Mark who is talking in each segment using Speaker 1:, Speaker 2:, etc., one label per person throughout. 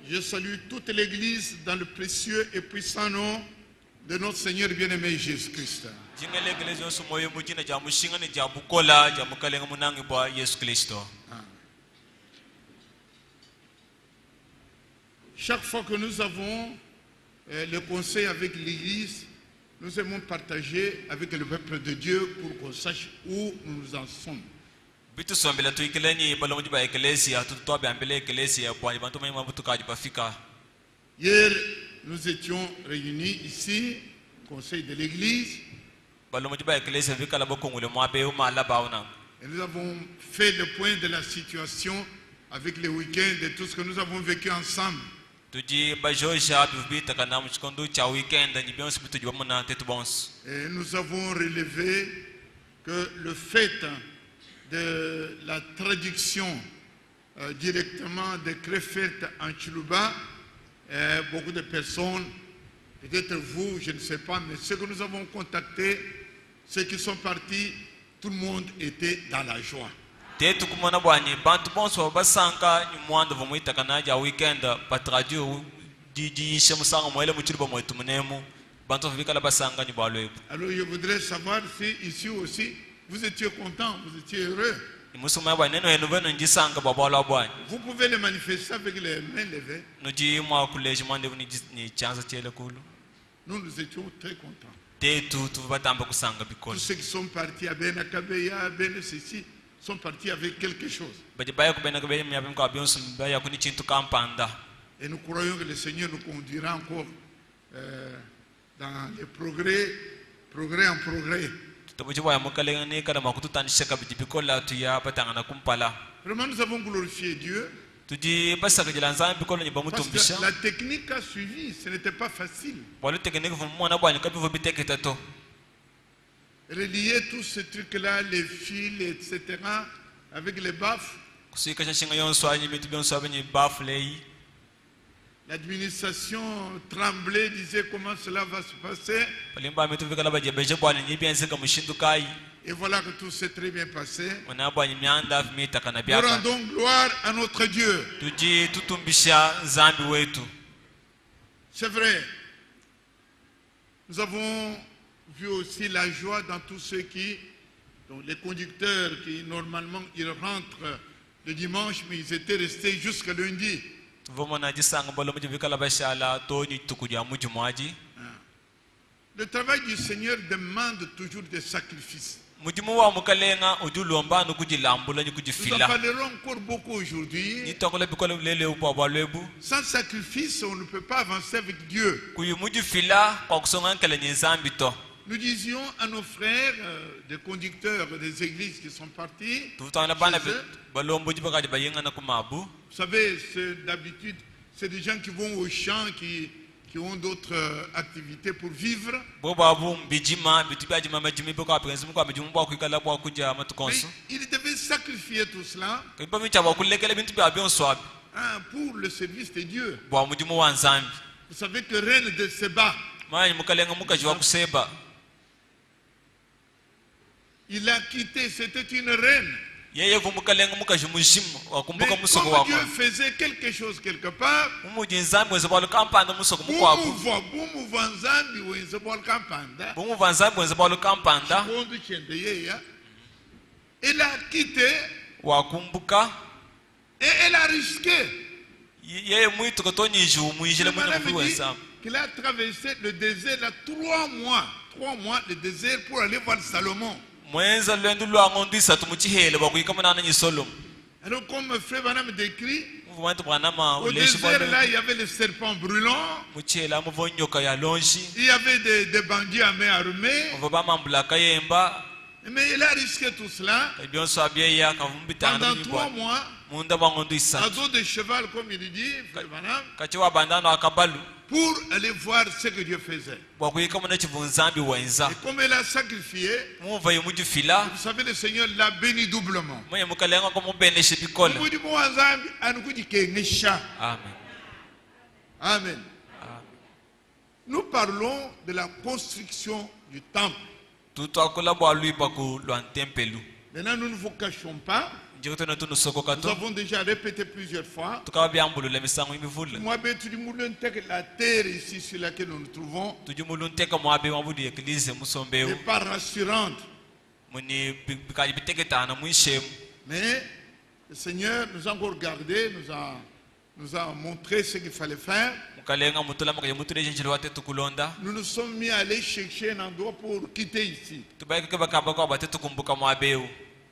Speaker 1: Je salue toute l'église dans le précieux et puissant nom de notre Seigneur bien-aimé Jésus-Christ. Chaque fois que nous avons le conseil avec l'église, nous aimons partager avec le peuple de Dieu pour qu'on sache où nous en sommes. Hier, nous étions réunis ici, conseil de l'église, et nous avons fait le point de la situation avec les week-ends et tout ce que nous avons vécu ensemble. Et nous avons relevé que le fait de la traduction directement de Krefeld en Chiluba, beaucoup de personnes, peut-être vous, je ne sais pas, mais ceux que nous avons contactés, ceux qui sont partis, tout le monde était dans la joie. Alors je voudrais savoir si ici aussi vous étiez content, vous étiez heureux. Vous pouvez le manifester avec les mains levées. Nous étions très contents. Tous ceux qui sont partis à Benakabeya, à Benesisi, sont partis avec quelque chose. Et nous croyons que le Seigneur nous conduira encore dans les progrès en progrès. Vraiment, nous avons glorifié Dieu. Parce que la technique a suivi, ce n'était pas facile. Relier tous ces trucs-là, les fils, etc., avec les baffes. L'administration tremblait, disait comment cela va se passer. Et voilà que tout s'est très bien passé. Nous rendons gloire à notre Dieu. C'est vrai. Nous avons vu aussi la joie dans tous ceux qui, donc les conducteurs qui normalement ils rentrent le dimanche, mais ils étaient restés jusqu'à lundi. Le travail du Seigneur demande toujours des sacrifices. Nous en parlerons encore beaucoup aujourd'hui. Sans sacrifice, on ne peut pas avancer avec Dieu. Nous disions à nos frères, des conducteurs des églises qui sont partis, vous savez, d'habitude, c'est des gens qui vont au champ, qui ont d'autres activités pour vivre. Ils devaient sacrifier tout cela pour le service de Dieu. Vous savez que reine de Séba, il a quitté, c'était une reine. Mais comme Dieu faisait quelque chose quelque part, elle a quitté et elle a risqué. Qu'il a traversé le désert là 3 mois le désert pour aller voir Salomon. Alors comme frère Branham décrit, au désert là il y avait les serpents brûlants, il y avait des bandits à main armée, mais il a risqué tout cela pendant 3 mois à dos de cheval comme il dit, frère Branham, pour aller voir ce que Dieu faisait. Et comme elle a sacrifié, vous savez, le Seigneur l'a béni doublement. Amen. Nous parlons de la construction du temple. Maintenant, nous ne vous cachons pas Nous avons déjà répété plusieurs fois. Moi, la terre ici sur laquelle nous nous trouvons n'est pas rassurante. Mais le Seigneur nous a encore gardé, nous a montré ce qu'il fallait faire. Nous nous sommes mis à aller chercher un endroit pour quitter ici.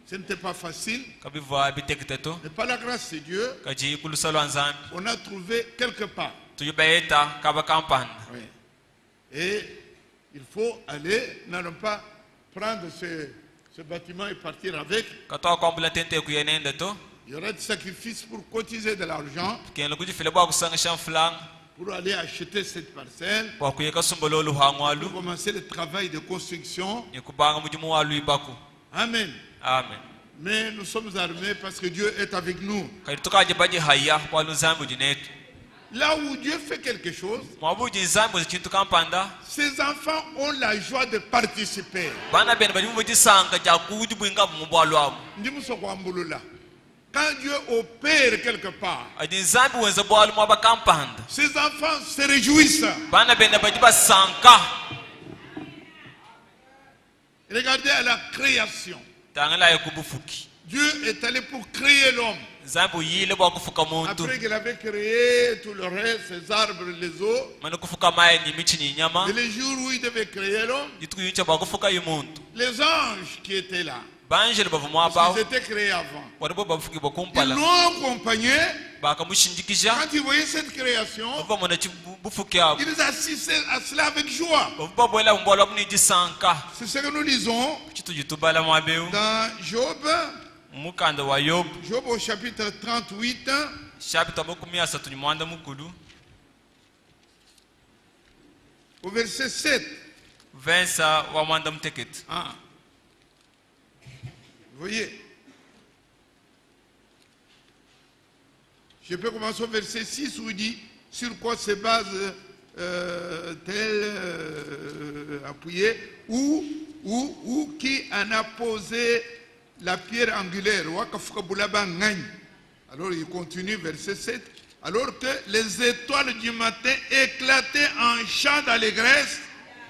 Speaker 1: Ce n'était pas facile. Mais par la grâce de Dieu, on a trouvé quelque part. Oui. Et il faut aller, n'allons pas prendre ce bâtiment et partir avec. Il y aura des sacrifices pour cotiser de l'argent, pour aller acheter cette parcelle, pour commencer le travail de construction. Amen.
Speaker 2: Amen.
Speaker 1: Mais nous sommes armés parce que Dieu est avec nous. Là où Dieu fait quelque chose, ses enfants ont la joie de participer. Quand Dieu opère quelque part, ses enfants se réjouissent. Regardez à la création. Dieu est allé pour créer l'homme. Après qu'il avait créé tout le reste, les arbres, les eaux, et les jours où il devait créer l'homme, les anges qui étaient là, parce qu'ils étaient créés avant, ils l'ont accompagné. Quand ils voyaient cette création, ils assistaient à cela avec joie. C'est ce que nous lisons dans Job. Job au chapitre 38. Au verset 7. Ah. Vous voyez. Je peux commencer au verset 6 où il dit sur quoi se base appuyé ou qui en a posé la pierre angulaire. Alors il continue verset 7. Alors que les étoiles du matin éclataient en chant d'allégresse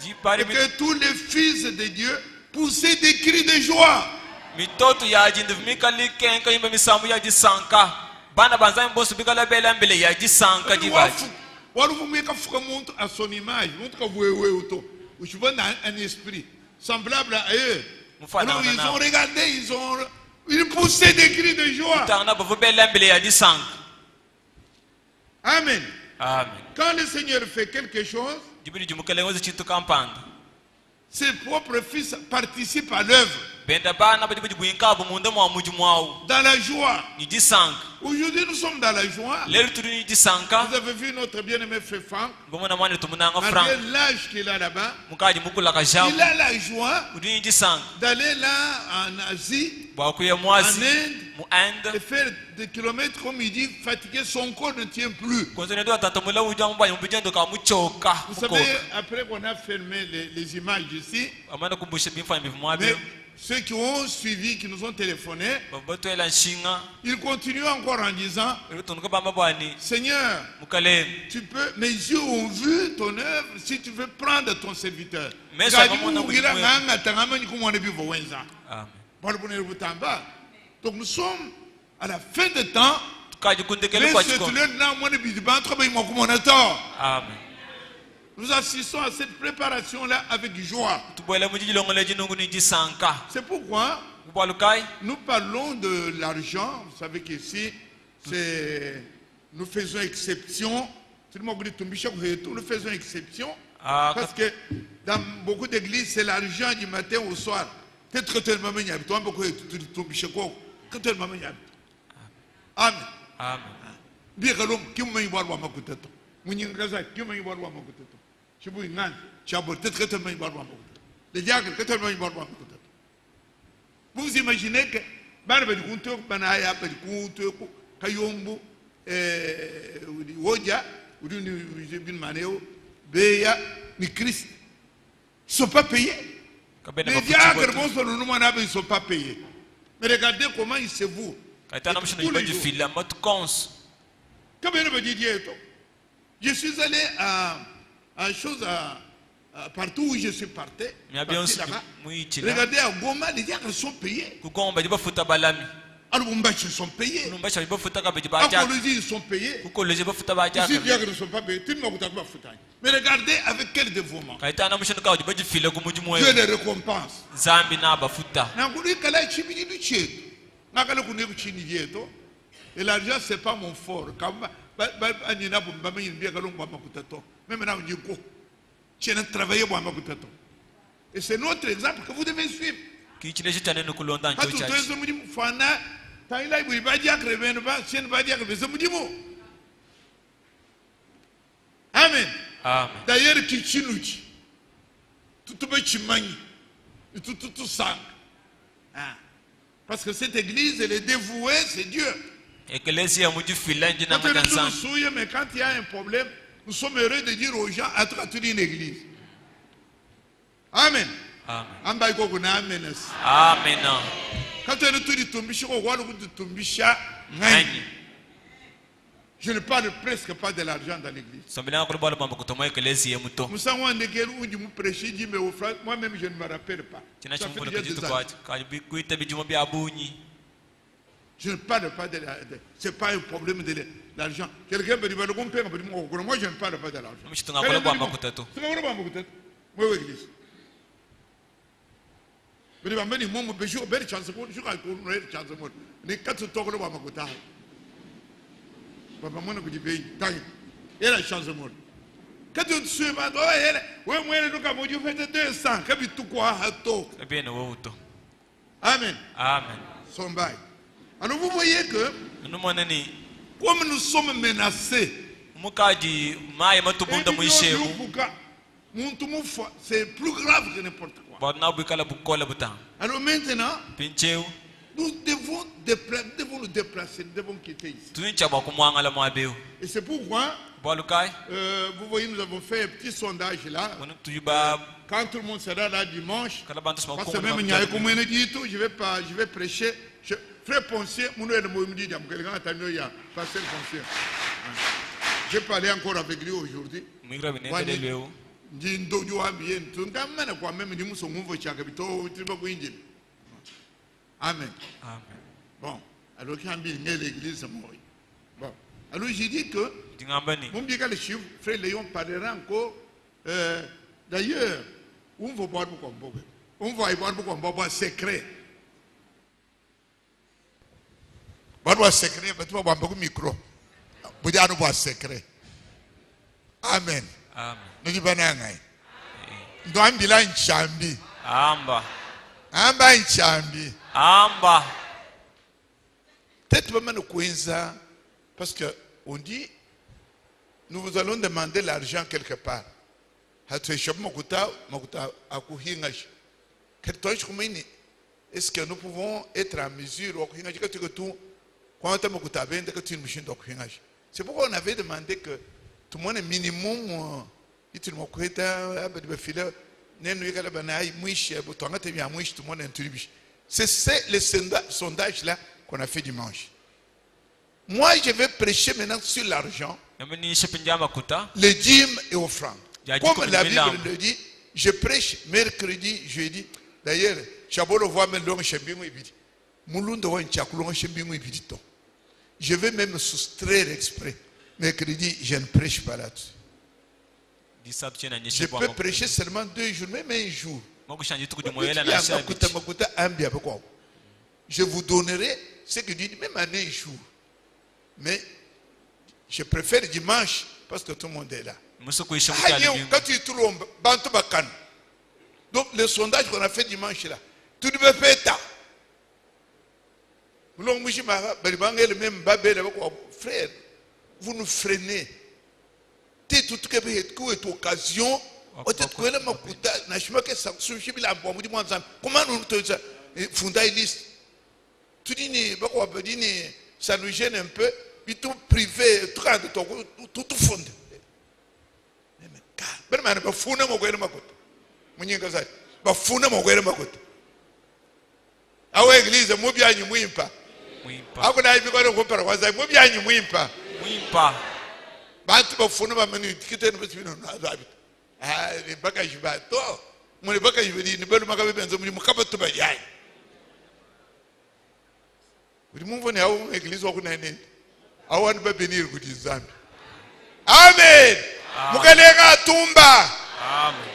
Speaker 1: et que tous les fils de Dieu poussaient des cris de joie. À son image, un esprit semblable à eux. Alors ils ont regardé, ils poussaient des cris de joie. Amen. Quand le Seigneur fait quelque chose, ses propres fils participent à l'œuvre. Dans la joie. Aujourd'hui, nous sommes dans la joie. Vous avez vu notre bien-aimé frère Franck. Malgré l'âge qu'il a là-bas, il a la joie d'aller là en Asie, en Inde, et faire des kilomètres comme il dit, fatigué, son corps ne tient plus. Vous savez, après qu'on a fermé les images ici, mais ceux qui ont suivi, qui nous ont téléphoné, ils continuent encore en disant, Seigneur, tu peux, mes yeux ont vu ton œuvre, si tu veux prendre ton serviteur. Donc nous sommes à la fin de temps. Nous assistons à cette préparation-là avec joie. C'est pourquoi nous parlons de l'argent. Vous savez qu'ici, nous faisons exception. Nous faisons exception. Parce que dans beaucoup d'églises, c'est l'argent du matin au soir. Amen. Vous imaginez que Kayombo, Wodia, Beya, ni Christ, ils ne sont pas payés. Les diacres, ils ne sont pas payés. Mais regardez comment ils se vouent. Je suis allé à chose partout où je suis parti là-bas. Regardez à Goma, les diacres sont payés. À Lubumbashi, ils sont payés. À Kolosi, ils sont payés. Ici, les diacres ne sont pas payés. Mais regardez avec quel dévouement. Dieu les récompense. Et l'argent, ce n'est pas mon fort. Et c'est notre exemple que vous devez suivre. Amen. D'ailleurs, tout ça. Parce que cette église, elle est dévouée, c'est Dieu. Mais quand il y a un problème, nous sommes heureux de dire aux gens, à toute une église. Amen. Amen. Quand je ne parle presque pas de l'argent dans l'église. Moi-même, je ne me rappelle pas. Ça fait déjà des années. Je ne parle pas de l'argent. Ce n'est pas un problème de l'argent. Quelqu'un peut dire, moi je ne parle pas de l'argent. Moi, l'église. Je ne Amen. Amen. Alors vous voyez que comme nous sommes menacés, c'est plus grave que n'importe quoi. Alors maintenant, nous devons nous déplacer, nous devons quitter ici. Et c'est pourquoi, vous voyez, nous avons fait un petit sondage là. Quand tout le monde sera là dimanche, parce que même je vais prêcher. Frère Poncier, j'ai parlé encore avec lui aujourd'hui. Amen. Bon, alors quand l'église bon, alors j'ai dit que mon bien le chiffre, frère Léon parlera encore. D'ailleurs, on va boire beaucoup secret. Boire secret, mais tu vas boire beaucoup micro. Vous dites à nous boire secret. Amen. Nous disons pas n'importe. Nous avons dit là une chambi. Amba une chambi. Peut-être pas mal de parce que on dit nous vous allons demander l'argent quelque part. Est-ce que nous pouvons être en mesure c'est pourquoi on avait demandé que tout le monde est minimum c'est le sondage là qu'on a fait dimanche. Moi je vais prêcher maintenant sur l'argent, les dîmes et offrandes. Comme la Bible le dit, je prêche mercredi, jeudi. D'ailleurs, je vais même soustraire exprès. Mercredi, je ne prêche pas là-dessus. Je peux prêcher seulement 2 jours, même un jour. Je vous donnerai ce que Dieu dit, même en un jour. Mais je préfère dimanche parce que tout le monde est là. Donc le sondage qu'on a fait dimanche là, tout le monde fait ça. Frère, vous nous freinez. Toute occasion, comment nous funda liste. Tu dis, ça nous gêne un peu, puis tout privé, tout fonde. Awa église, akuna ibi kwa kupara kwa zai mubyanyi mwimpa bantu bafuna bamani tikiteni besibino nazabi ni baka jibato muli baka jibidi ni belu makabe benzo muli mukabatu bayai uri mumvone awu eglise wakuna nene awani babenir kuti zambi amen mukalega tumba amen.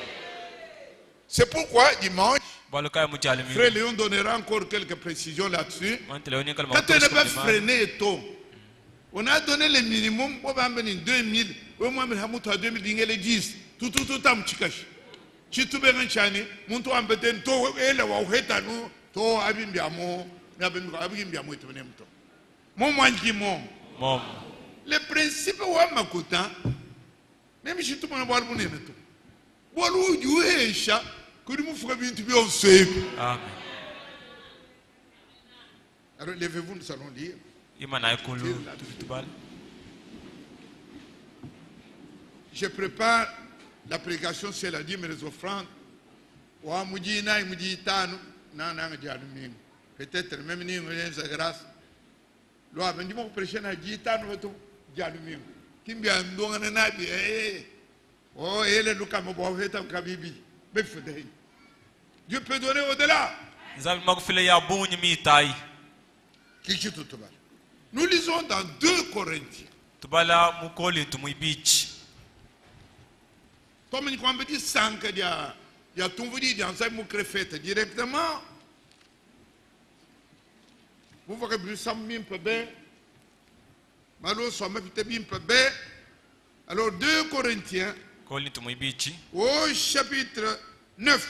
Speaker 1: C'est pourquoi dimanche Frère Léon donnera encore quelques précisions là-dessus. Quand on n'est pas freiné et tôt, on a donné le minimum pour 2000, au moins 2010, tout am chikash. Chitu benchani, muntu ambeten to ele wa uheta no to abimbiamo, abimbiamo etonemto. Mon manki mon. Le principe wa makuta, même si tout le monde voit le bonheur. Bolu juesha. Amen. Alors levez-vous, nous allons lire. Je prépare la prédication, c'est la dîme et les offrandes. Peut-être même ni une grâce. Loi, mais dis-moi prêcher na gitano to dialumingo. Kimbia ndonga na bi oh ele luka mo bo heta kabibi. Befudei. Dieu peut donner au-delà. Nous lisons dans 2 Corinthiens. Comme nous avons dit, il y a tout vous dit, il y a directement. Vous voyez que ça m'a peu bien. Malo ça m'a fait bien peu bien. Alors 2 Corinthiens. Au chapitre 9.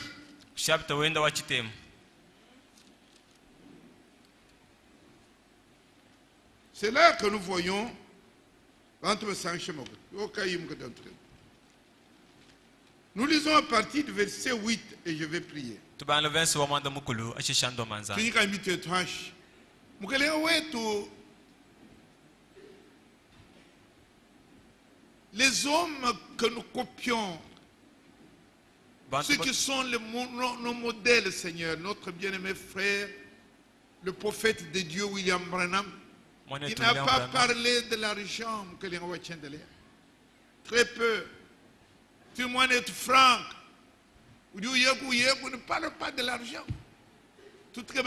Speaker 1: C'est là que nous voyons nous lisons à partir du verset 8 et je vais prier. Les hommes que nous copions, ceux qui sont nos modèles, Seigneur, notre bien-aimé frère, le prophète de Dieu, William Branham, il n'a pas parlé de l'argent, très peu. Tout le monde est franc. Vous ne parle pas de l'argent. Tout ce que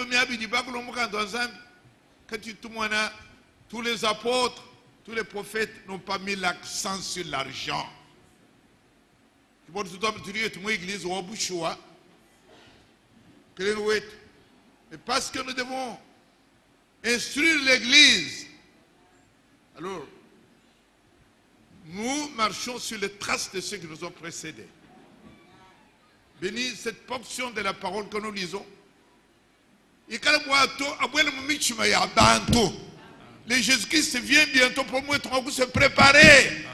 Speaker 1: tous les apôtres, tous les prophètes n'ont pas mis l'accent sur l'argent. Mais parce que nous devons instruire l'église, alors nous marchons sur les traces de ceux qui nous ont précédés. Bénis cette portion de la parole que nous lisons. Le Jésus-Christ vient bientôt pour nous, nous se préparer.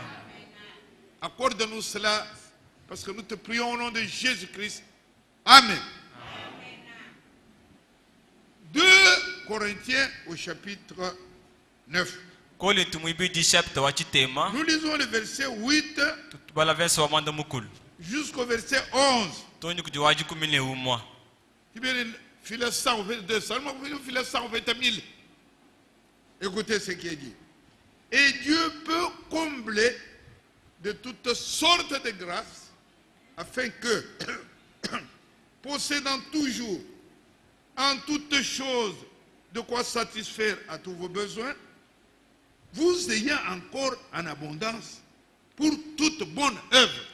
Speaker 1: Accorde-nous cela. Parce que nous te prions au nom de Jésus-Christ. Amen. 2 Corinthiens au chapitre 9. Nous lisons le verset 8 jusqu'au verset 11. Écoutez ce qui est dit. Et Dieu peut combler de toutes sortes de grâces, afin que, possédant toujours en toutes choses de quoi satisfaire à tous vos besoins, vous ayez encore en abondance pour toute bonne œuvre.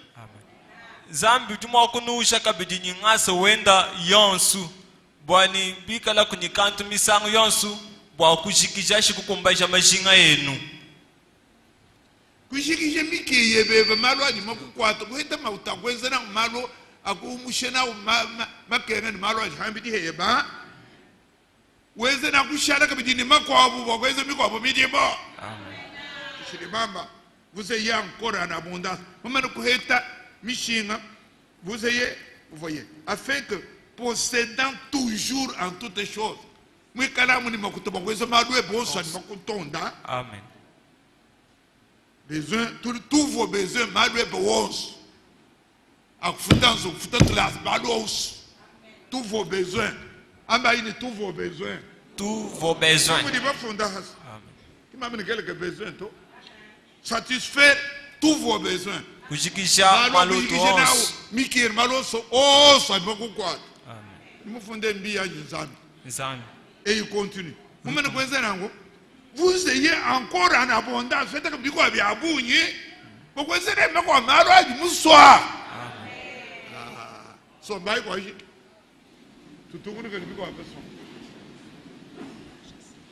Speaker 2: Zambi tumakunusha kabidi nyingasa wenda yonsu bwani bikala kunyikantu misango yonsu bwa kushikisha shikukumbaisha mashinga yenu
Speaker 1: kushikisha mikiye bebe malo anyuma kukwata kuhita mautakweza na malo akumushena makene ni malo ajambidi heba weze na kushara kabidi ni makwabu bweze mikwabo midibo amen shiri mama vous ayez encore en abondance maman kuhita mishinga vous ayez, vous voyez, afin que possédant toujours en toutes choses. Amen. Besoin, tous vos besoins, tous vos besoins, tous vos besoins,
Speaker 2: tous vos besoins.
Speaker 1: Vous dites pas fondage.
Speaker 2: Amen.
Speaker 1: Qui m'a amené quelques besoins, toi. Satisfaire tous vos besoins.
Speaker 2: Kujikisha maloto onse.
Speaker 1: Mikir maloso, oh, ça va beaucoup quoi.
Speaker 2: Amen.
Speaker 1: Nous fondons un billet à
Speaker 2: Nzambi.
Speaker 1: et il continue. Vous me connaissez encore. Vous ayez encore en abondance. Faites comme du coup, bien à bout, vous connaissez même quoi, malade, moussoir. Son bail, quoi. Tout le monde veut le quoi.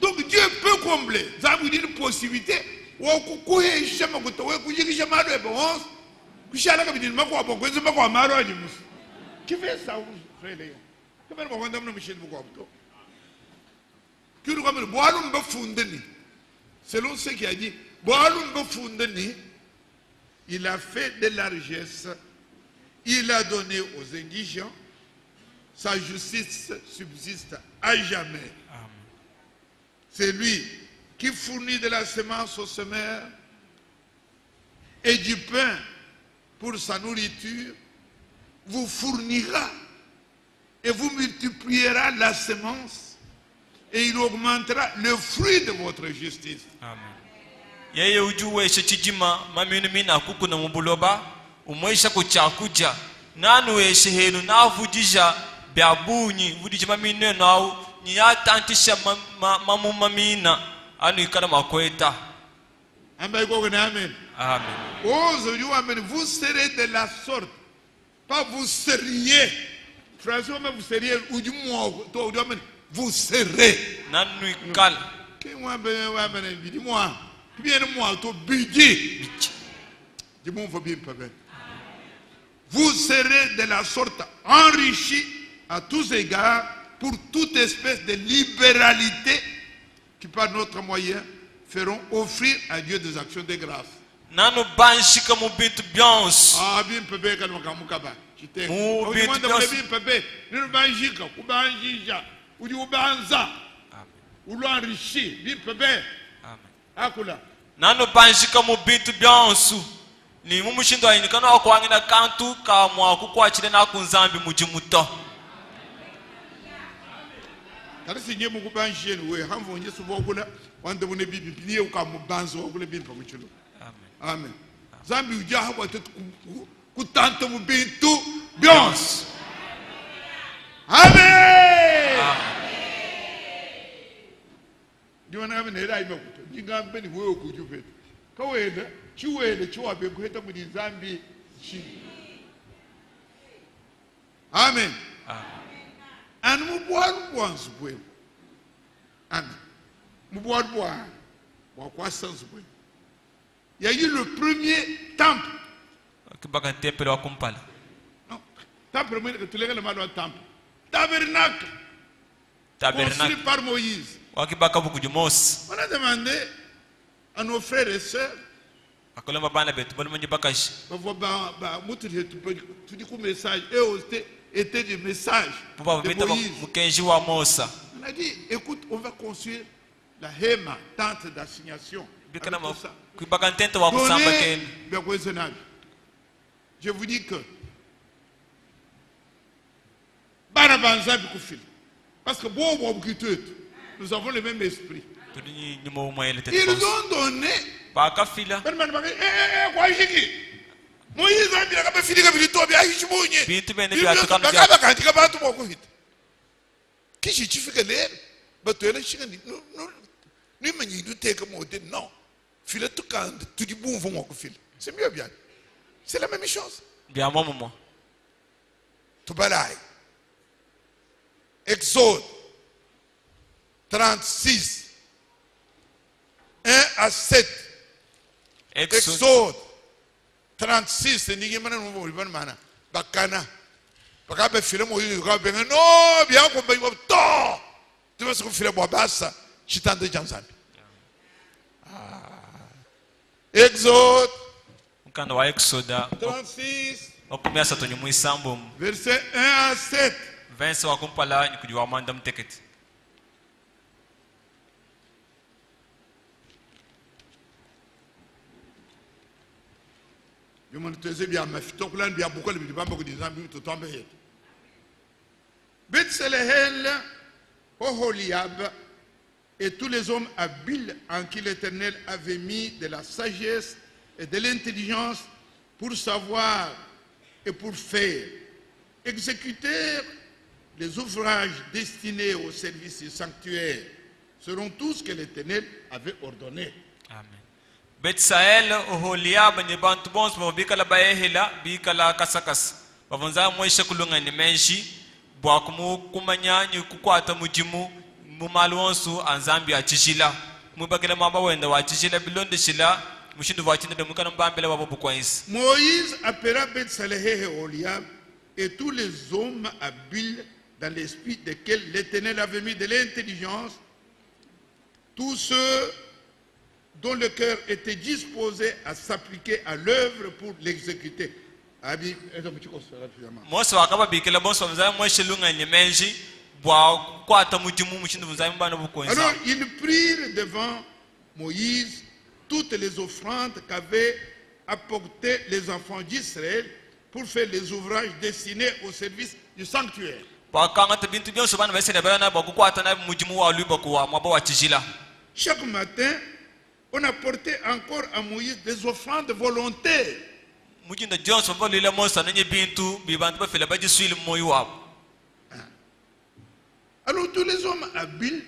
Speaker 1: Donc Dieu peut combler. Ça vous dit une possibilité. Ou coucou, et je m'en goûte, ou coucou, je m'en goûte, bon, coucou, à la cabine, ma quoi, bon, je m'en goûte, malade, qui fait ça, vous, frère, les gars? Comment on va demander, monsieur, vous quoi, selon ce qu'il a dit, il a fait de largesse, il a donné aux indigents, sa justice subsiste à jamais. C'est lui qui fournit de la semence au semeur et du pain pour sa nourriture, vous fournira et vous multipliera la semence et il augmentera le fruit de votre justice.
Speaker 2: Amen. Yeye ujue chijima maminu mina kuku na mubuloba umweisha kuchakuja nanu henu na vudija biabunyi vudija maminu nao ni atantisha mamu mamina anu ikana makweta.
Speaker 1: Amen.
Speaker 2: Amen.
Speaker 1: Aujourd'hui, amen. Vous serez de la sorte, pas vous seriez. François, vous seriez ou du moins, vous serez.
Speaker 2: Nanu ikal.
Speaker 1: Dis-moi, dis-moi, ton budget. Dis-moi, vous serez de la sorte enrichi à tous égards pour toute espèce de libéralité qui, par notre moyen, feront offrir à Dieu des actions de grâce.
Speaker 2: Nanu banshika mubintu byonso.
Speaker 1: Ah, bien pepe quand on kamukaba. Chite.
Speaker 2: Mu bintu byonso.
Speaker 1: Bien pepe. Nous banjika, kubanjija, udi ubanza. Ulo enrichi, bien pepe.
Speaker 2: Amen.
Speaker 1: Akula.
Speaker 2: Nanu banshika mubintu byonso. Ni mumushindo ayinikana okwangina kantu ka mwa kukwachire na kunzambi mujimuto.
Speaker 1: Karisi nye muku banjije we hamvo nye subokula wande bune bibi niye ukamubanzo okule bimpa muchilo.
Speaker 2: Amen.
Speaker 1: Amen. Zambi ujaha kwa tetu kutanta mubintu byons. Amen. Diwana ngabe nera imakuto. Jingambe ni wewe kujupeta. Kawenda chiwele chiwabe kuheta mudi zambi chi. Amen. And mubuaru bwanzu bwe. Amen. Mubuaru bwa kwa sanzu bwe. Il y a eu le premier temple.
Speaker 2: Kibaka temple wa kumpala.
Speaker 1: Non, temple que tu le mal au temple. Tabernacle. Construit par Moïse.
Speaker 2: Wakibaka buku Moses.
Speaker 1: On a demandé à nos frères et sœurs.
Speaker 2: Akolamba bana betu bali munyi bakashi.
Speaker 1: Tu dis que message était des messages de Moïse. On a dit, écoute, on va construire la Héma, tente d'assignation. Je vous dis que parce que nous avons le même esprit. Ils ont donné. Moïse a dit que fini comme il tombe à Ishmouni. Qui justifie que l'air, mais tu es là, nous nous take non. File tout quand tu dis bon vont fil. C'est mieux bien. C'est la même chose.
Speaker 2: Bien moi.
Speaker 1: Tu balaye. Exode 36 1 à 7. Exode 36 ni mana no bo mana bakana bakabe file mo yi ka benga no bien ko ba to tu vas se file bo basa chitande janzambi. Exode 36 verset 1 à 7.
Speaker 2: Verset wa kumpala ni kujua manda mteketi.
Speaker 1: Je me disais bien, mais je suis bien beaucoup de gens qui disent tout tomber. Bethlehem, Oholiab, et tous les hommes habiles en qui l'Éternel avait mis de la sagesse et de l'intelligence pour savoir et pour faire, exécuter les ouvrages destinés au service du sanctuaire, seront tous ce que l'Éternel avait ordonné.
Speaker 2: Amen. Betsael Oholiab ni bantu bons bo bikala baehela bikala kasakas. Bavonza moisha kulunga ni menshi bwakumu kumanya ni kukwata mujimu mumalwonsu anzambi achishila. Mubakela mamba wenda wachishila bilonde shila mushindu wachinde de mukana mbambela wabo bukwaisi.
Speaker 1: Moïse appela Betsaleh et Oholiab et tous les hommes habiles dans l'esprit desquels l'Éternel avait mis de l'intelligence, tous ceux dont le cœur était disposé à s'appliquer à l'œuvre pour l'exécuter.
Speaker 2: Mosa wakaba bikela bonso mzaya mweshe lunga nyemenji bwa kwata mujimu mushindu mzaya mbana bukwenza.
Speaker 1: Alors ils prirent devant Moïse toutes les offrandes qu'avaient apportées les enfants d'Israël pour faire les ouvrages destinés au service du sanctuaire. Chaque matin, on apportait encore à Moïse des offrandes volontaires. Alors tous les hommes habiles,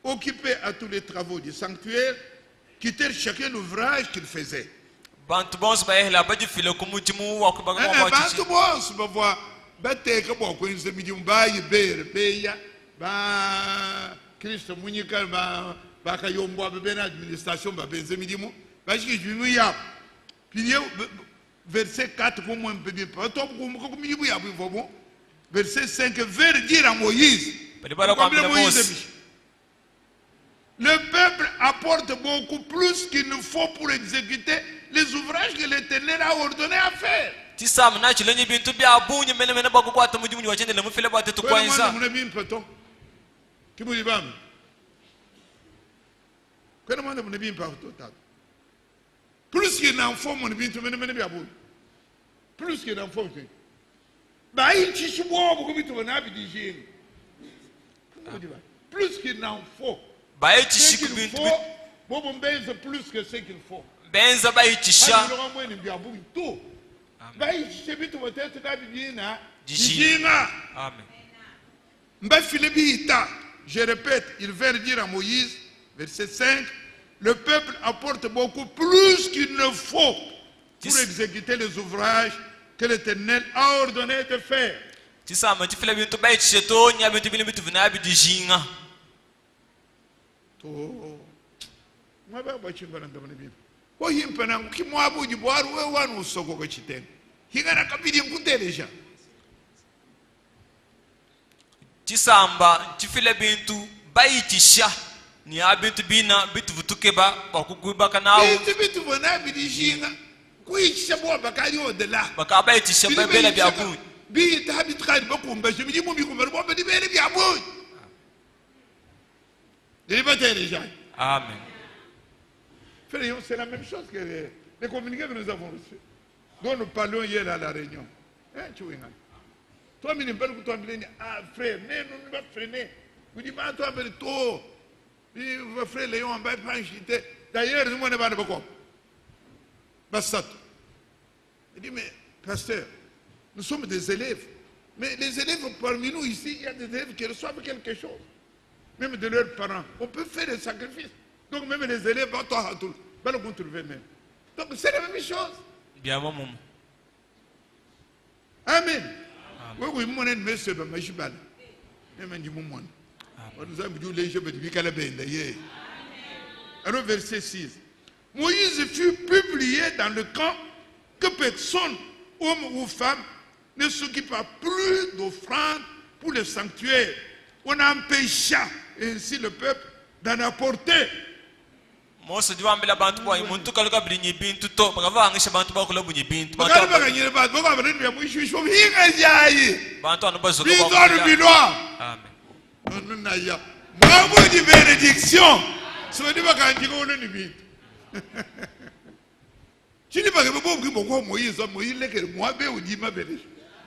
Speaker 1: occupés à tous les travaux du sanctuaire, quittèrent chacun l'ouvrage qu'ils faisaient. Verset 4 pour moi, verset 5 veut dire à Moïse, le peuple apporte beaucoup plus qu'il nous faut pour exécuter les ouvrages que l'Éternel a ordonné à faire. Plus qu'il en faut, mon bintu, plus qu'il en faut. Plus qu'il en faut. Ce qu'il faut, bon benze plus que ce qu'il faut.
Speaker 2: Benza baïtisha.
Speaker 1: Je répète, il va dire à Moïse, verset 5, le peuple apporte beaucoup plus qu'il ne faut pour exécuter les ouvrages que l'Éternel a ordonné de faire.
Speaker 2: Tisamba tifile bintu baitisha ni abintu bina bitu vutukeba bakuguba kanawo
Speaker 1: bitu bona bidijinga kuisha bo bakali odela
Speaker 2: bakabaitisha bebela byabu
Speaker 1: bi tabit khali bakumba je bimu bikumba bo bedi bele byabu débatez les gens.
Speaker 2: Amen.
Speaker 1: Frère, c'est la même chose que les communiqués que nous avons reçus, dont nous parlions hier à la réunion. Hein, tu vois. Toi, tu ah frère, mais nous ne pas freiner. Vous dites, toi, mais toi, frère, Léon, on va pas acheter. D'ailleurs, nous, on ne va pas quoi. Basta. Il dit, mais, pasteur, nous sommes des élèves. Mais les élèves parmi nous ici, il y a des élèves qui reçoivent quelque chose. Même de leurs parents. On peut faire des sacrifices. Donc, même les élèves, toi, tout, le trouver même. Donc, c'est la même chose.
Speaker 2: Bien, maman.
Speaker 1: Amen. Oui, mon monsieur, je suis mal. Alors, verset 6. Moïse fut publié dans le camp que personne, homme ou femme, ne s'occupa plus d'offrandes pour le sanctuaire. On empêcha ainsi le peuple d'en apporter.
Speaker 2: Mosa diwambela bantu boy muntu kaluka brinyi bintu to bagavangisha bantu bakula bunyi bintu bantu anu bazoka
Speaker 1: amen non ya mabu di bénédiction so di bakanji ko ni bintu chini bagabo bobu boko Moïse leke moi be udi mabele.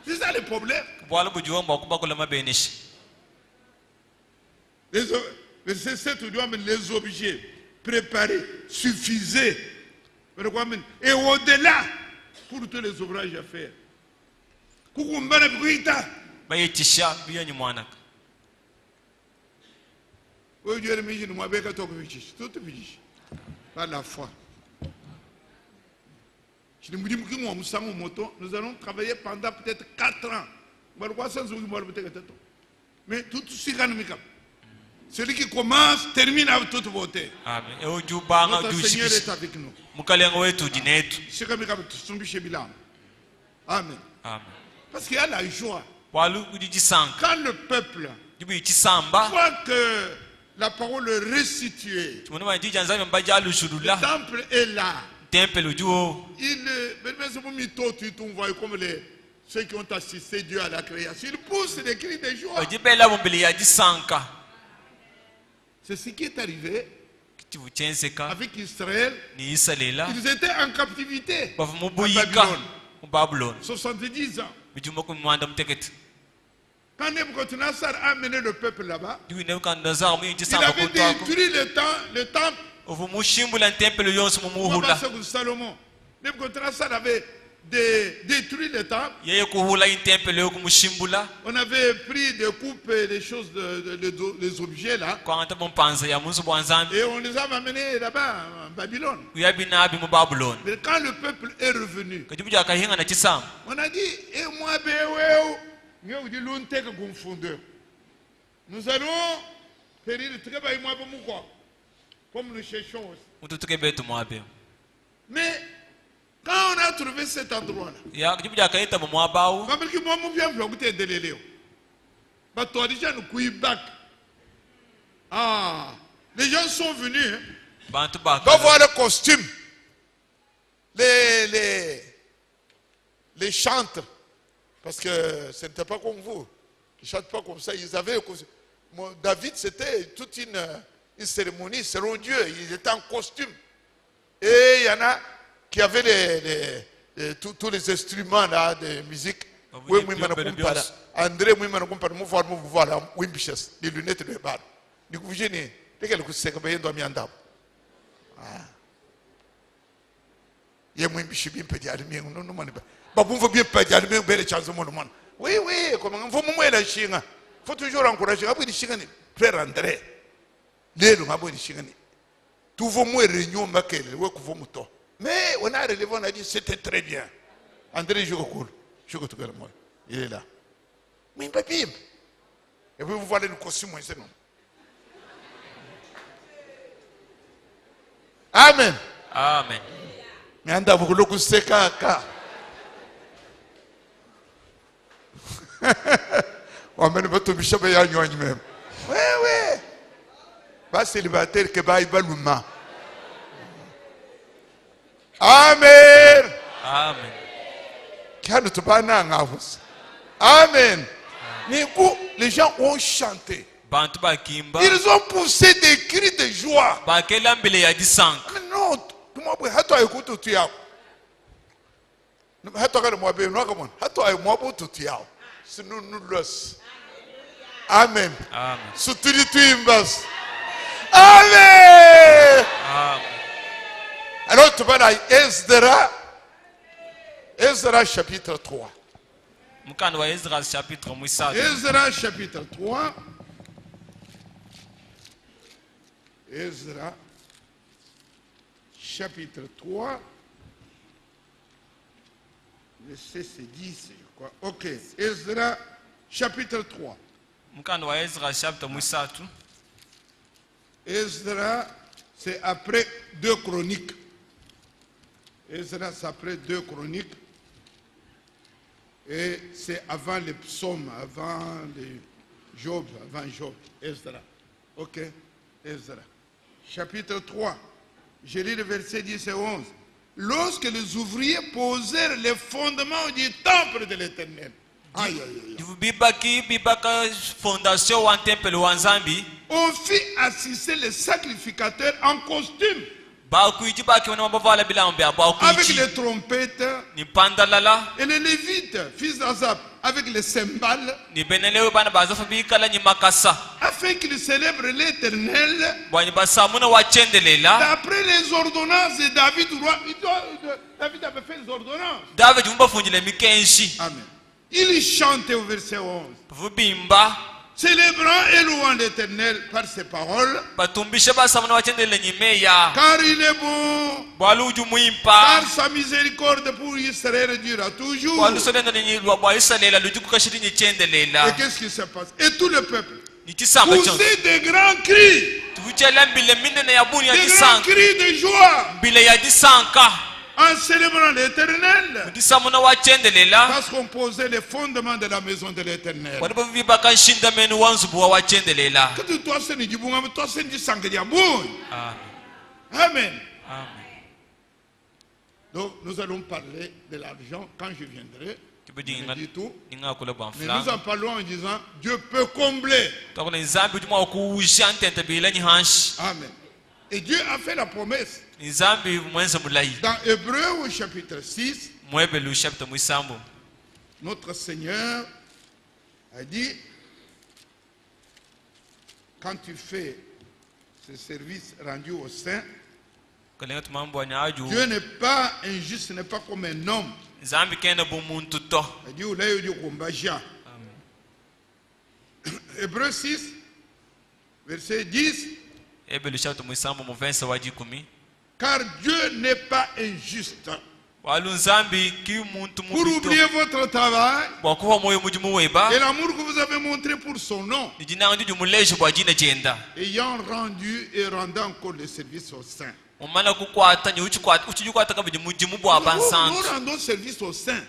Speaker 1: C'est ça le problème.
Speaker 2: Boala bujuwa mbako bakula mabenish.
Speaker 1: Verset 7, les objets préparés suffisaient. Et au-delà, pour tous les ouvrages à faire.
Speaker 2: bayitisha biyonyi mwanaka
Speaker 1: par la foi. Nous allons travailler pendant peut-être 4 ans. Mais tout celui qui commence termine avec toute beauté.
Speaker 2: amen
Speaker 1: Notre Seigneur est avec nous.
Speaker 2: mukalengo wetu dinetu
Speaker 1: Amen.
Speaker 2: amen
Speaker 1: Parce qu'il y a la joie.
Speaker 2: walu udijisanka
Speaker 1: Quand le peuple
Speaker 2: dibu chisamba
Speaker 1: voit que la parole est restituée,
Speaker 2: tumone bajija nzambe mbaja
Speaker 1: le
Speaker 2: alushurula
Speaker 1: temple est là.
Speaker 2: temple ujuo
Speaker 1: On voit comme ceux qui ont assisté Dieu à la création. Ils poussent des cris de joie.
Speaker 2: bajibela bombele ya jisanka
Speaker 1: C'est ce qui est arrivé
Speaker 2: kitivu chenseka
Speaker 1: avec Israël.
Speaker 2: ni isalela
Speaker 1: Ils étaient en captivité
Speaker 2: bavu
Speaker 1: en
Speaker 2: mubuyika
Speaker 1: Babylone.
Speaker 2: mu Babylon
Speaker 1: 70 ans.
Speaker 2: bijuma ku mwanda mtekete
Speaker 1: Quand Nebuchadnezzar a amené le peuple là-bas,
Speaker 2: dibu nebukadnezar mu
Speaker 1: il
Speaker 2: yijisamba
Speaker 1: avait
Speaker 2: kontwako
Speaker 1: détruit le temple.
Speaker 2: ovu mushimbula temple yonse mumuhula
Speaker 1: Salomon. Nebuchadnezzar avait détruit le temple.
Speaker 2: yeye kuhula intempele yo kumushimbula
Speaker 1: On avait pris des coupes et des choses, des objets là.
Speaker 2: kwangata bompanza ya munsu bwanzambi
Speaker 1: Et on les a amenés là-bas, en Babylone.
Speaker 2: kuyabinabi mu Babylon
Speaker 1: Mais quand le peuple est revenu,
Speaker 2: kajibu jakahinga na chisamba
Speaker 1: on a dit, et moi, nous allons périr comme nous cherchons aussi.
Speaker 2: mututuke betu mwabe
Speaker 1: Mais quand on a trouvé cet endroit-là,
Speaker 2: ya kajibu jakaita mu mwabawu
Speaker 1: les gens sont venus. Hein.
Speaker 2: bantu
Speaker 1: Va
Speaker 2: baka
Speaker 1: voir le costume. Les chantres. Parce que ce n'était pas comme vous. Ils ne chantent pas comme ça. Ils avaient le costume. David, c'était toute une cérémonie selon Dieu. Ils étaient en costume. Et il y en a qui avaient tous les instruments là, de musique. Oui, André, oui, les lunettes de bar. Du coup, je n'ai pas de coups de dans mi andam. Il y a moins de chibim pédial, mais non, non, non. Bah, vous voulez bien pédial, mais vous avez chance de monde. Oui, oui, comment vous m'avez la chine. Faut toujours encourager. Après, les chines, frère André. Les gens, après, les chines. Tout vos mots réunion, maquille, le work vos moutons. Mais on a relevé, on a dit c'était très bien. André, je recoule. Je recoule moi. Il est là. Mais il Et puis vous voyez le costume, c'est non. Amen.
Speaker 2: amen
Speaker 1: Mais anda vous le coustez kaka. Amen. Votre bishop est à même. Oui, oui. Pas célibataire que va y baluma. Amen.
Speaker 2: amen
Speaker 1: Amen. Les gens ont chanté.
Speaker 2: bantu bakimba
Speaker 1: Ils ont poussé des cris de joie.
Speaker 2: bakela mbele ya jisanka
Speaker 1: Mais non, tout le monde hata écoute tout yao. Hata quand moi bien, non comment? Hata moi pour tout yao. C'est nous los. Amen.
Speaker 2: amen
Speaker 1: Suturi tu imbas. Amen.
Speaker 2: amen
Speaker 1: Alors tu vas dans Ezra chapitre 3.
Speaker 2: mukanda wa Ezra chapitre mwisatu
Speaker 1: Ezra chapitre 3. Ezra chapitre 3. Verset 10, je crois. Ok. Ezra chapitre 3.
Speaker 2: mukanda wa Ezra chapitre mwisatu
Speaker 1: Ezra, c'est après 2 Chroniques. Ezra, c'est après 2 Chroniques. Et c'est avant les psaumes, avant les Job, avant Job. Ezra. Ok. Ezra. Chapitre 3. Je lis le verset 10 et 11. Lorsque les ouvriers posèrent les fondements du temple de l'Éternel. Aïe, aïe, aïe.
Speaker 2: bibaka fondation wa temple wa nzambi
Speaker 1: On fit assister les sacrificateurs en costume. avec les trompettes, et les Lévites, fils d'Azap, avec les cymbales, afin qu'ils célèbrent l'Éternel d'après les ordonnances de David, roi. David avait fait les ordonnances. Amen. Il chantait au verset 11. Célébrant et louant l'Éternel par ses paroles, car il est bon, car sa miséricorde pour Israël durera toujours. Et qu'est-ce qui se passe? Et tout le peuple poussait des grands cris, des grands cris de joie, en célébrant l'Éternel, parce qu'on posait les fondements de la maison de l'Éternel. Amen. Donc nous allons parler de l'argent quand je viendrai. Je dis tout. Mais nous en parlons en disant Dieu peut combler. Amen. Et Dieu a fait la promesse. Dans Hébreux au chapitre 6, notre Seigneur a dit, quand tu fais ce service rendu au saint, Dieu n'est pas injuste, n'est pas comme un homme. Il dit, Hébreux 6, verset 10. Car Dieu n'est pas injuste pour oublier votre travail et l'amour que vous avez montré pour son nom, ayant rendu et rendant encore le service au saint. Nous rendons service au saint.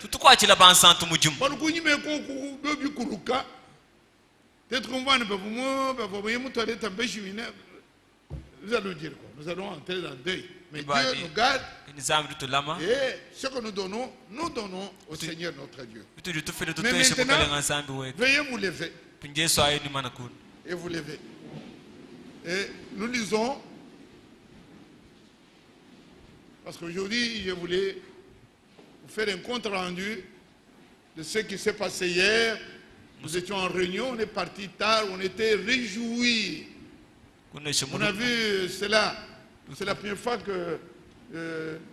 Speaker 1: Peut-être qu'on va nous allons dire quoi? Nous allons entrer dans le deuil. Mais Dieu nous garde. Et ce que nous donnons au Seigneur notre Dieu. Mais maintenant, veuillez vous lever. Et vous lever. Et nous lisons. Parce qu'aujourd'hui, je voulais vous faire un compte rendu de ce qui s'est passé hier. Nous étions en réunion, on est parti tard, on était réjouis. On a vu cela. C'est la première fois que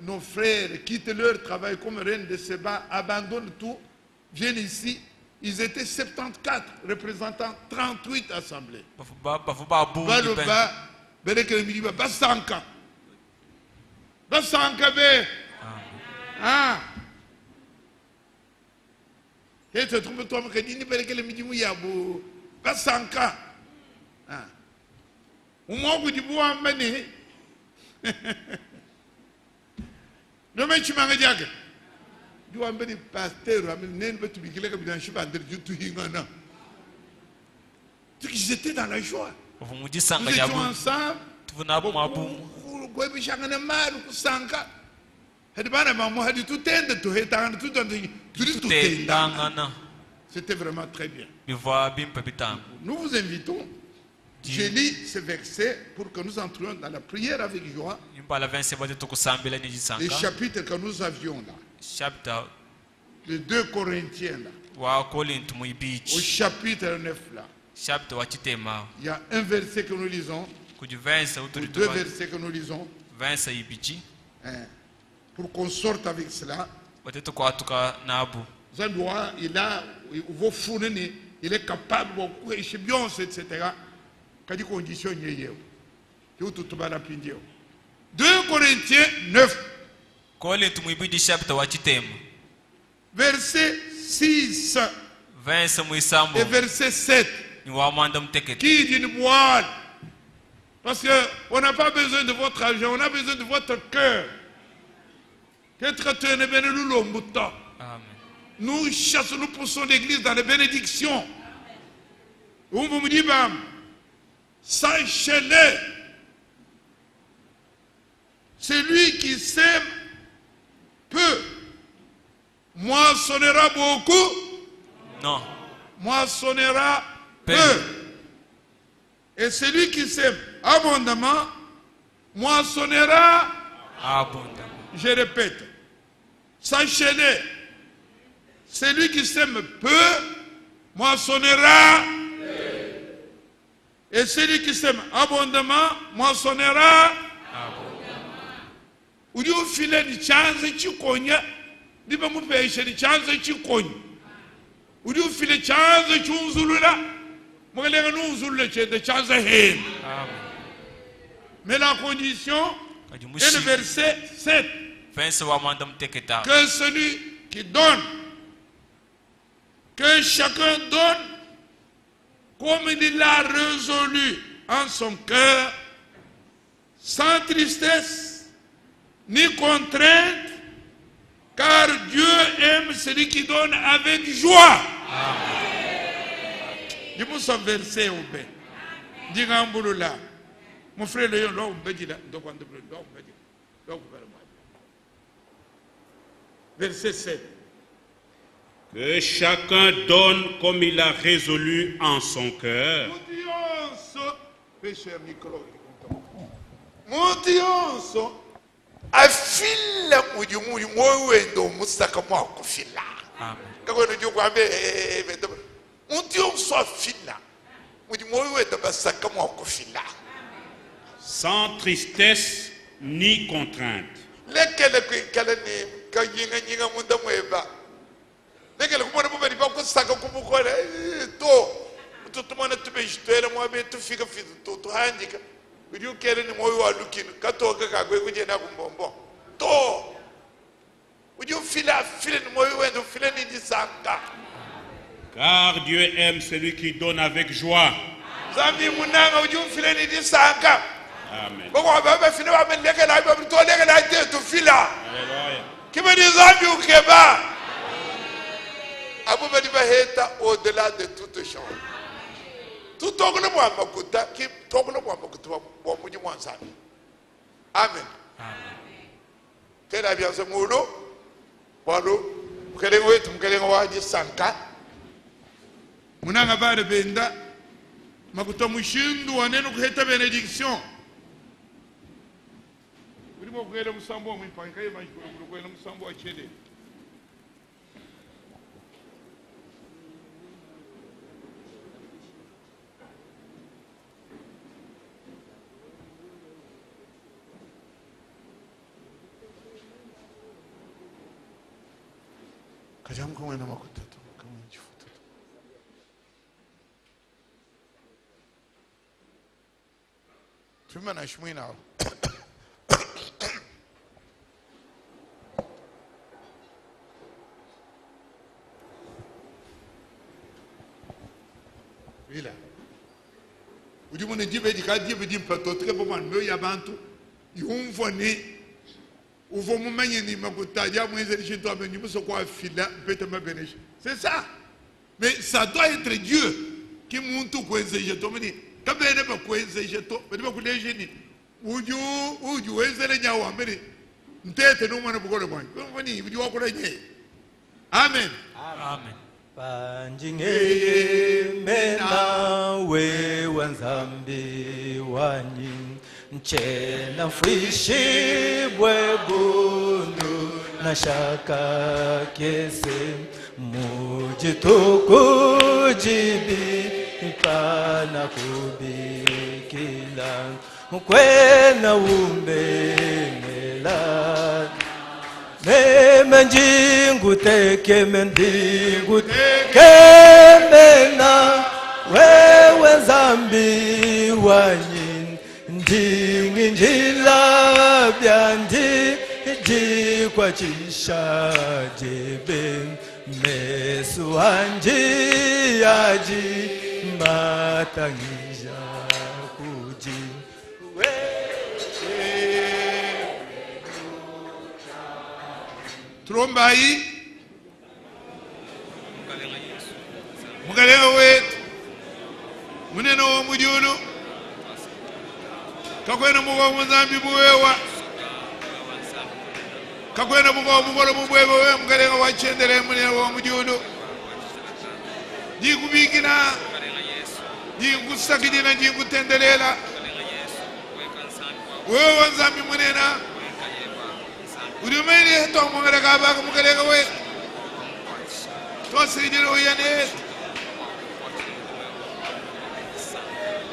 Speaker 1: nos frères quittent leur travail comme reine de Séba, abandonnent tout, viennent ici. Ils étaient 74 représentant 38 assemblées. Ils étaient dans la joie. Nous étions ensemble. C'était vraiment très bien. Nous vous invitons. Je lis ce verset pour que nous entrions dans la prière avec joie. Les chapitres que nous avions là. Les 2 Corinthiens là. Au chapitre 9 là. Il y a un verset que nous lisons. 2 versets que nous lisons. Pour qu'on sorte avec cela. Il est capable de etc. 2 Corinthiens 9. Verset 6 et verset 7. Qui dit une voile? Parce qu'on n'a pas besoin de votre argent, on a besoin de votre cœur. Nous chassons, nous poussons l'église dans les bénédictions. Vous me dites, sachez-le, celui qui sème peu moissonnera beaucoup.
Speaker 2: Non.
Speaker 1: Moissonnera peu. Et celui qui sème abondamment moissonnera
Speaker 2: abondamment.
Speaker 1: Je répète, sachez-le, celui qui sème peu moissonnera, et celui qui sème abondamment moissonnera. Udi ufile ni chanze chikonya, diba mupeshe ni chanze chikonya. Udi ufile chanze chunzulula, mwenga nunzulule chende chanze hen. Mais la condition est le verset 7. Que celui qui donne, que chacun donne comme il l'a résolu en son cœur, sans tristesse ni contrainte, car Dieu aime celui qui donne avec joie. Dis-moi ce verset au bé. Dis-moi là. Mon frère, le yon, verset 7.
Speaker 3: Que chacun donne comme il a résolu en son cœur. Sans tristesse ni contrainte. Car Dieu aime celui qui donne avec joie. Amen.
Speaker 1: Au-delà de toutes choses. Tout le Amen. Tena bien ce molo. Palo, mkelengo tumkelengo waji sanka. Munanga bade benda. Makuta mushindu wanenu kuheta benediction. Ulimo kwela musambo mwipanka ye majikuru kwela musambo wa chede. Kajamu kwa na makuta tu kama njifuta. Tuma na shmui nao. Vila. Ujimu ne jibe dikadi jibe dimpato trebo man me yabantu. Yumvone. C'est ça. Mais ça doit être Dieu qui monte au coin de jeton. Quand il n'y a pas coin de jeton, il n'y a pas de génie. Où Dieu est le Niawa, mais nous Amen.
Speaker 2: Amen.
Speaker 4: Panjingeye mena we wanzambi wanyi nchena mfishi bwebundu na shaka kese mujituku jibi pana kubikila kwena umbengela Menjingu teke mendingu kemena wewe zambi wanyin ndingi njila byandi jikwa chisha jebe mesu anji yaji matangija kuji
Speaker 1: Trombai Mugalenga wetu muneno wa mujulu kakwena mugo muzambi buwewa kakwena mugo mugolo mubwewe we mugalenga wachendere muneno wa mujulu jikubikina jikusakidina jikutendelela wewe wanzambi munena Udumeni to mongere ka ba mongere ka we. To sijiro yane.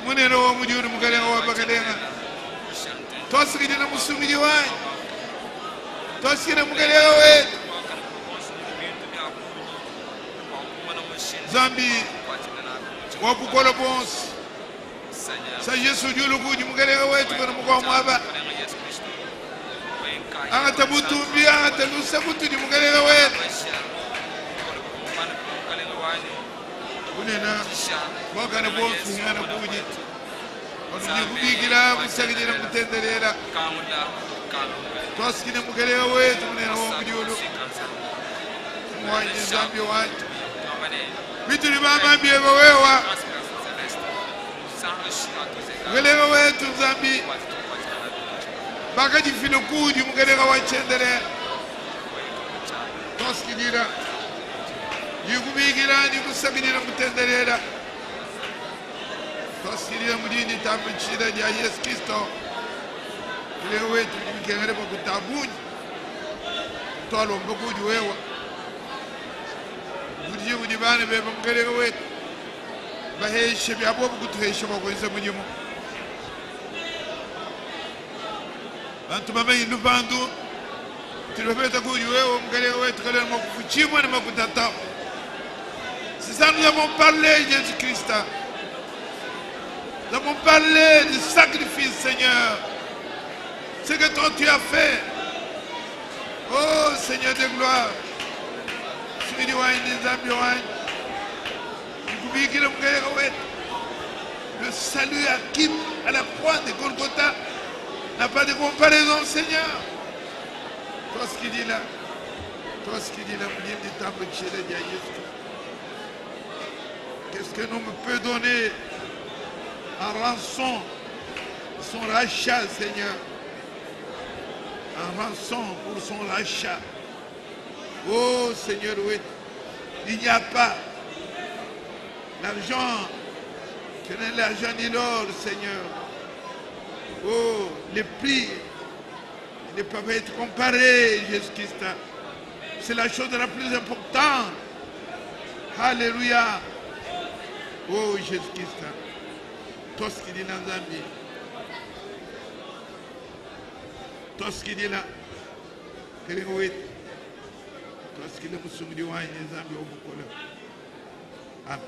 Speaker 1: Munero mujuru mongere ka ba kadenga. To sijiro musumi jiwai. To sijiro mongere ka we. Zambi wapukola bons. Sa Yesu julu ku mongere ka we to ko mo aba. Anga tabutu bi anga talu sabutu di mugale we unena wakana bonsu ngana buji onu kubigira musagidira mutenderera toskine mugale we tunena wo mujulu mwanje zambi wanje bitu ni mama biye wewa mugale we tu zambi bakaji filo kudi mugere ga wachendere toskidira yugubigira ni kusabidira mutenderera toskidira mudini tampchira ya Yesu Kristo lewe tukengere bakutabuji tolo mbakuji wewa buji buji bane be mugere ga we baheshe byabo kutuheshe bakoze mujimo bantu bamenyi lubandu tulopeta kuji wewe mgale wewe tukale makufuchimwa na makutata. C'est ça, nous avons parlé de Jésus-Christ. Nous avons parlé du sacrifice, Seigneur. Ce que toi tu as fait. Oh Seigneur de gloire. Suis du wine des ambiwine. Le salut acquis à la croix de Golgotha n'a pas de comparaison, Seigneur. Toi ce qu'il dit là, qu'est-ce que nous peut donner en rançon son rachat, Seigneur? En rançon pour son rachat. Oh Seigneur, oui, il n'y a pas l'argent, ce n'est l'argent ni l'or, Seigneur. Oh, les prix ne peuvent être comparés, Jésus-Christ. C'est la chose la plus importante. Alléluia. Oh, Jésus-Christ. Tout ce qu'il dit dans Zambie. Tout ce qu'il dit là. Tout ce qu'il dit dans Zambie. Amen.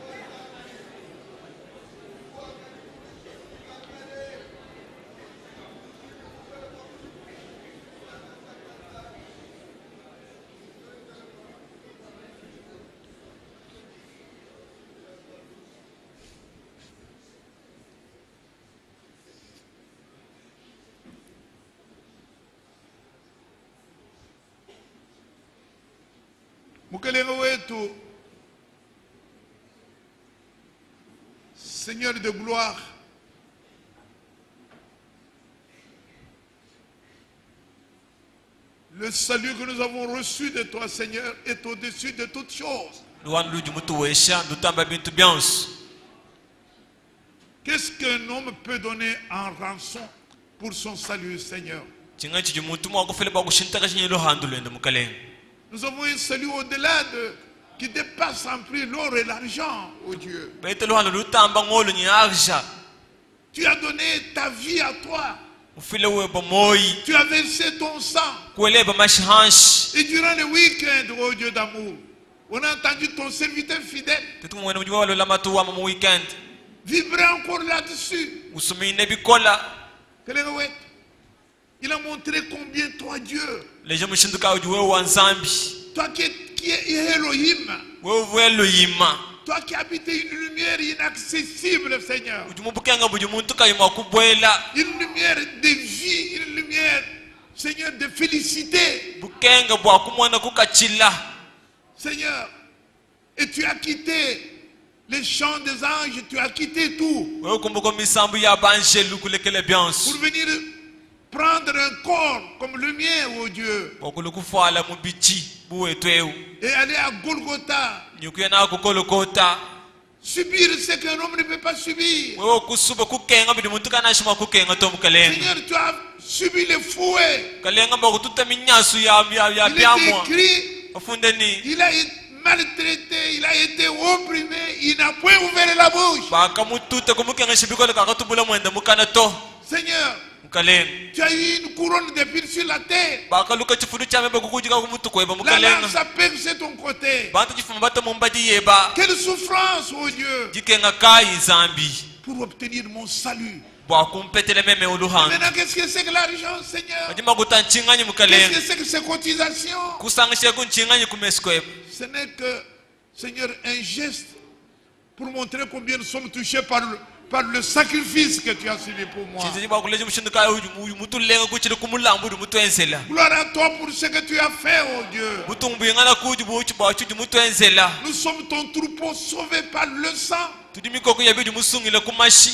Speaker 1: Seigneur de gloire, le salut que nous avons reçu de toi, Seigneur, est au-dessus de toutes choses. Qu'est-ce qu'un homme peut donner en rançon pour son salut, Seigneur? Nous avons un salut au-delà de, qui dépasse en prix l'or et l'argent, oh Dieu. Tu as donné ta vie à toi. Tu as versé ton sang. Et durant le week-end, oh Dieu d'amour, on a entendu ton serviteur fidèle vibrer encore là-dessus. Il a montré combien toi, Dieu, toi qui es Elohim, toi qui habites une lumière inaccessible, Seigneur, une lumière de vie, une lumière, Seigneur, de félicité, Seigneur, et tu as quitté les chants des anges, tu as quitté tout pour venir prendre un corps comme le mien, oh Dieu, et aller à Golgotha, subir ce qu'un homme ne peut pas subir. Seigneur, tu as subi les fouets.
Speaker 2: kalenga bakututa minyasu ya
Speaker 1: Il est
Speaker 2: byamwa
Speaker 1: écrit,
Speaker 2: bafundeni
Speaker 1: il a été maltraité, il a été opprimé, il n'a point ouvert la bouche.
Speaker 2: bakamututa kumukengesha bikole kakatubula mwenda mukana to
Speaker 1: Seigneur,
Speaker 2: mukalenga
Speaker 1: tu as eu une couronne d'épines sur la tête.
Speaker 2: bakaluka chifudu chame bakukujika kumutu kweba
Speaker 1: La
Speaker 2: mukalenga
Speaker 1: lance a percé ton côté.
Speaker 2: bantu chifuma bata mumbadi yeba
Speaker 1: Quelle souffrance, oh Dieu,
Speaker 2: jikenga kai zambi
Speaker 1: pour obtenir mon salut.
Speaker 2: bwakumpetele meme uluhanga
Speaker 1: Maintenant, qu'est-ce que c'est que l'argent, Seigneur?
Speaker 2: majima kutancinganyi
Speaker 1: Qu'est-ce
Speaker 2: mukalenga
Speaker 1: que c'est que ces cotisations?
Speaker 2: kusangishe kuncinganyi kumesikweba
Speaker 1: Ce n'est que, Seigneur, un geste pour montrer combien nous sommes touchés par le sacrifice que tu as suivi pour moi.
Speaker 2: chinzi bakuleje mushindu kai uyu mutu lenga kuchile kumulambu mutu enzela
Speaker 1: Gloire à toi pour ce que tu as fait, oh Dieu.
Speaker 2: mutu mbuyingana kuji buchi bachuji mutu enzela
Speaker 1: Nous sommes ton troupeau sauvé par le sang,
Speaker 2: tudi mikoko yabidi musungile kumashi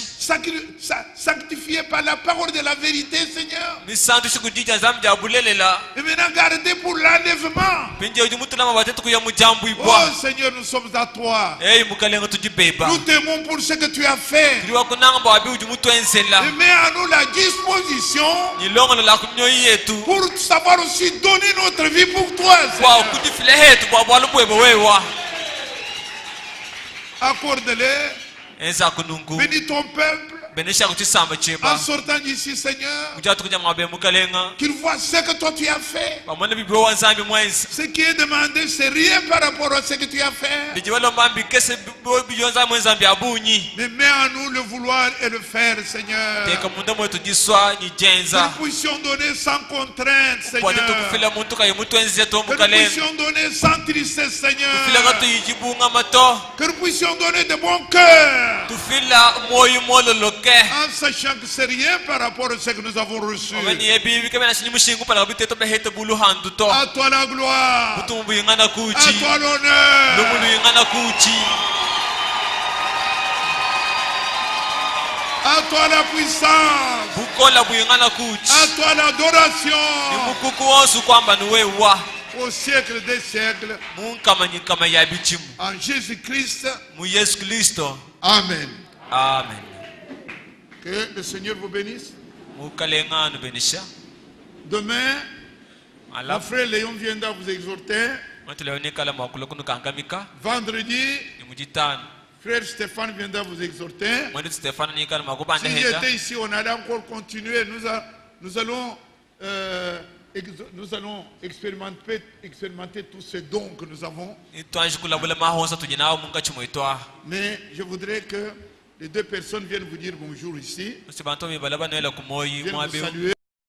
Speaker 1: sanctifié par la parole de la vérité, Seigneur.
Speaker 2: misantu shikudija zambi abulelela
Speaker 1: Et maintenant, gardez pour l'enlèvement.
Speaker 2: pinje uji mutu nama batetu kuya mujambu
Speaker 1: Oh
Speaker 2: ibwa
Speaker 1: Seigneur, nous sommes à toi.
Speaker 2: hey mukalenga tujibeba
Speaker 1: Nous t'aimons pour ce que tu as fait.
Speaker 2: tiliwa kunanga bawabi uji mutu enzela
Speaker 1: Et mets à nous la disposition
Speaker 2: nilongo la kunyoyi yetu
Speaker 1: pour savoir aussi donner notre vie pour toi,
Speaker 2: kwa
Speaker 1: Seigneur.
Speaker 2: kujifile hetu bwa bwalubwebe wewa
Speaker 1: Accorde-les.
Speaker 2: enza kunungu
Speaker 1: Bénis ton peuple
Speaker 2: benesha kuchisamba
Speaker 1: en
Speaker 2: cheba
Speaker 1: sortant d'ici, Seigneur.
Speaker 2: kujatu kuja mabe mukalenga
Speaker 1: Qu'ils voient ce que toi tu as fait.
Speaker 2: bamwana bibi wanzambi mwenza
Speaker 1: Ce qui est demandé, c'est rien par rapport à ce que tu as fait.
Speaker 2: bijibalomba mbikese bijonza mwenzambi abunyi
Speaker 1: Mais mets en nous le vouloir et le faire, Seigneur.
Speaker 2: teka munda mwetu jiswa
Speaker 1: Que
Speaker 2: nijenza
Speaker 1: nous puissions donner sans contrainte,
Speaker 2: kwate
Speaker 1: Seigneur.
Speaker 2: tukufila muntu kaye mutu enzize to
Speaker 1: Que nous
Speaker 2: mukalenga
Speaker 1: puissions donner sans tristesse,
Speaker 2: tufila
Speaker 1: Seigneur.
Speaker 2: gato yijibunga mato
Speaker 1: Que nous puissions donner de bon cœur.
Speaker 2: tufila moyo mololoke
Speaker 1: En sachant que c'est rien par rapport à ce que nous avons reçu.
Speaker 2: omeni yebibi kebena shinyi mushingu pala biteto behete bulu handu to
Speaker 1: À toi la gloire.
Speaker 2: mutu mbuyingana
Speaker 1: À
Speaker 2: kuchi
Speaker 1: toi l'honneur.
Speaker 2: lumulu yingana kuchi
Speaker 1: À toi la puissance.
Speaker 2: bukola buyingana kuchi
Speaker 1: À toi l'adoration.
Speaker 2: nimukuku wonsu kwamba niwewa
Speaker 1: Au siècle des siècles.
Speaker 2: munkamanyikama yabichimu
Speaker 1: En Jésus-Christ.
Speaker 2: mu yesu kristo
Speaker 1: Amen.
Speaker 2: amen
Speaker 1: Que le Seigneur vous bénisse.
Speaker 2: mukalenganu benisha
Speaker 1: Demain, mon
Speaker 2: alafu
Speaker 1: frère Léon viendra vous exhorter.
Speaker 2: matuleonekala mwakula kunu kangamika
Speaker 1: Vendredi,
Speaker 2: ni mujitano
Speaker 1: frère Stéphane viendra vous exhorter.
Speaker 2: mwene stefano nikala mwakubanda
Speaker 1: Si
Speaker 2: henda
Speaker 1: j'étais ici, on allait encore continuer. Nous allons expérimenter tous ces dons que nous avons.
Speaker 2: itwanji kulabula mahonsa tujinawo mungachimwitwa
Speaker 1: Mais je voudrais que les deux personnes viennent vous dire bonjour ici,
Speaker 2: usibantu mibalaba noela kumoyi
Speaker 1: viennent vous
Speaker 2: mwabiu
Speaker 1: saluer.